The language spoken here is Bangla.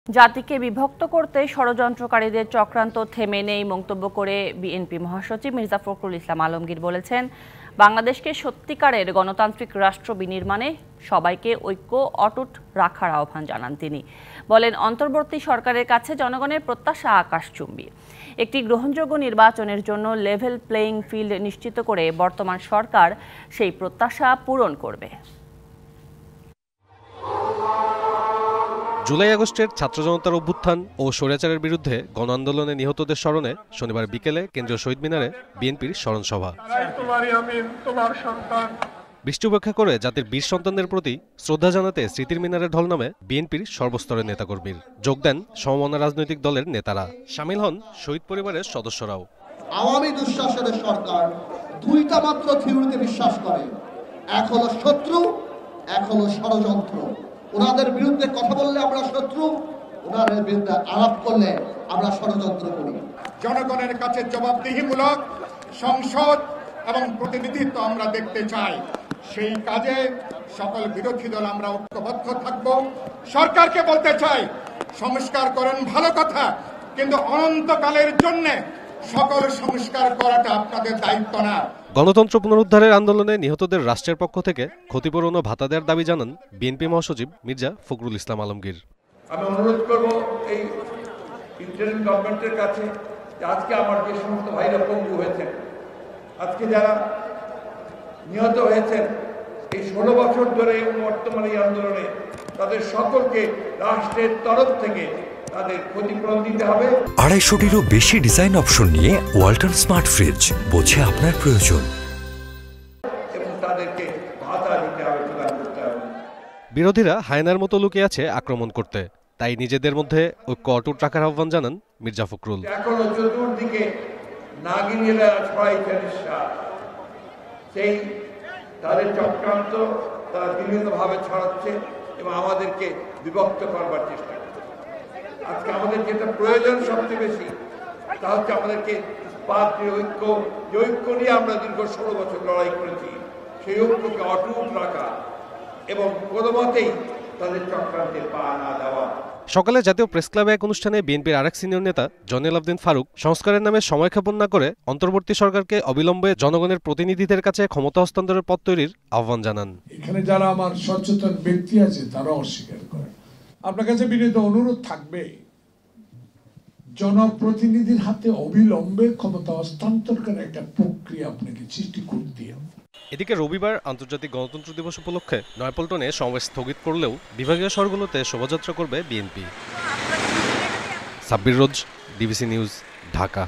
জাতিকে বিভক্ত করতে ষড়যন্ত্রকারীদের চক্রান্ত থেমে নেই মন্তব্য করে বিএনপি মহাসচিব মির্জা ফখরুল ইসলাম আলমগীর বলেছেন, বাংলাদেশকে সত্যিকারের গণতান্ত্রিক রাষ্ট্র বিনির্মাণে সবাইকে ঐক্য অটুট রাখার আহ্বান জানান তিনি। বলেন, অন্তর্বর্তী সরকারের কাছে জনগণের প্রত্যাশা আকাশচুম্বী। একটি গ্রহণযোগ্য নির্বাচনের জন্য লেভেল প্লেয়িং ফিল্ড নিশ্চিত করে বর্তমান সরকার সেই প্রত্যাশা পূরণ করবে। জুলাই আগস্টের ছাত্র জনতার অভ্যুত্থান ও স্বৈরাচারের বিরুদ্ধে গণ আন্দোলনে নিহতদের স্মরণে শনিবার বিকেলে কেন্দ্রীয় শহীদ মিনারে বিএনপির স্মরণ সভা। বৃষ্টি উপেক্ষা করে জাতির বীর সন্তানদের প্রতি শ্রদ্ধা জানাতে স্মৃতির মিনারে ঢল নামে বিএনপির সর্বস্তরের নেতাকর্মীর। যোগ দেন সমমনা রাজনৈতিক দলের নেতারা, সামিল হন শহীদ পরিবারের সদস্যরাও। আওয়ামী দুঃশাসনের সরকার দুইটা মাত্র থিওরিতে বিশ্বাস করে, এক হলো শত্রু, এক হলো ষড়যন্ত্র। ওনাদের বিরুদ্ধে কথা বললে আমরা শত্রু, ওনাদের বিরুদ্ধে আলাপ করলে আমরা ষড়যন্ত্র করি। জনগণের কাছে জবাবদিহিমূলক সংসদ এবং প্রতিনিধিত্ব আমরা দেখতে চাই। সেই কাজে সকল বিরোধী দল আমরা ঐক্যবদ্ধ থাকব। সরকারকে বলতে চাই, সংস্কার করেন ভালো কথা, কিন্তু অনন্তকালের জন্য সকল সংস্কার করাটা আপনাদের দায়িত্ব না। গণতন্ত্র পুনরুদ্ধারের আন্দোলনে নিহতদের রাষ্ট্রের পক্ষ থেকে ক্ষতিপূরণ ও ভাতা দেওয়ার দাবি জানান বিএনপি মহাসচিব মির্জা ফখরুল ইসলাম আলমগীর। আমি অনুরোধ করব এই ইন্টারিম গভর্নমেন্টের কাছে, আজকে আমার যে সমস্ত ভাইরা পঙ্গু হয়েছেন, আজকে যারা নিহত হয়েছেন এই 16 বছর ধরে বর্তমানে এই আন্দোলনে, তাদের সকলকে রাষ্ট্রের তরফ থেকে তাদের ক্ষতিপূরণ দিতে হবে। 250-টিরও বেশি ডিজাইন অপশন নিয়ে ওয়ালটন স্মার্ট ফ্রিজ, বোঝে আপনার প্রয়োজন। এবং তাদেরকে ভাতা দিতে হবে, প্রদান করতে হবে। বিরোধীরা হায়নার মতো লুকিয়ে আছে আক্রমণ করতে, তাই নিজেদের মধ্যে ঐক্য অটুট রাখার আহ্বান জানান মির্জা ফখরুল। এখনো চতুর্দিকে নাগিনীরা ছড়াইছেন সাপ, সেই তাদের চক্রান্ত তারা বিভিন্নভাবে ছড়াচ্ছে এবং আমাদেরকে বিভক্ত করবার চেষ্টা করছে। আজকে আমাদের যেটা প্রয়োজন সবচেয়ে বেশি, তা হচ্ছে আমাদেরকে ঐক্য, যে ঐক্য নিয়ে আমরা দীর্ঘ 16 বছর লড়াই করেছি, সেই ঐক্যকে অটুট রাখা এবং কোনো মতেই তাদের চক্রান্তে পা না দেওয়া। সকালে জাতীয় প্রেস ক্লাবে এক অনুষ্ঠানে বিএনপির আরেক সিনিয়র নেতা জয়নুল আবদিন ফারুক সংস্কারের নামে সময়ক্ষেপণ না করে অন্তর্বর্তী সরকারকে অবিলম্বে জনগণের প্রতিনিধিদের কাছে ক্ষমতা হস্তান্তরের পথ তৈরির আহ্বান জানান। এখানে যারা আমার সচেতন ব্যক্তি আছে তারা অস্বীকার করে। আপনার কাছে বিনীত অনুরোধ থাকবে, জনপ্রতিনিধির হাতে অবিলম্বে ক্ষমতা হস্তান্তর করে একটা প্রক্রিয়া আপনাকে সৃষ্টি করতে হবে। এদিকে রবিবার আন্তর্জাতিক গণতন্ত্র দিবস উপলক্ষে নয়াপল্টনে সমাবেশ স্থগিত করলেও বিভাগীয় শহরগুলোতে শোভাযাত্রা করবে বিএনপি। সাব্বির রোজ, ডিবিসি নিউজ, ঢাকা।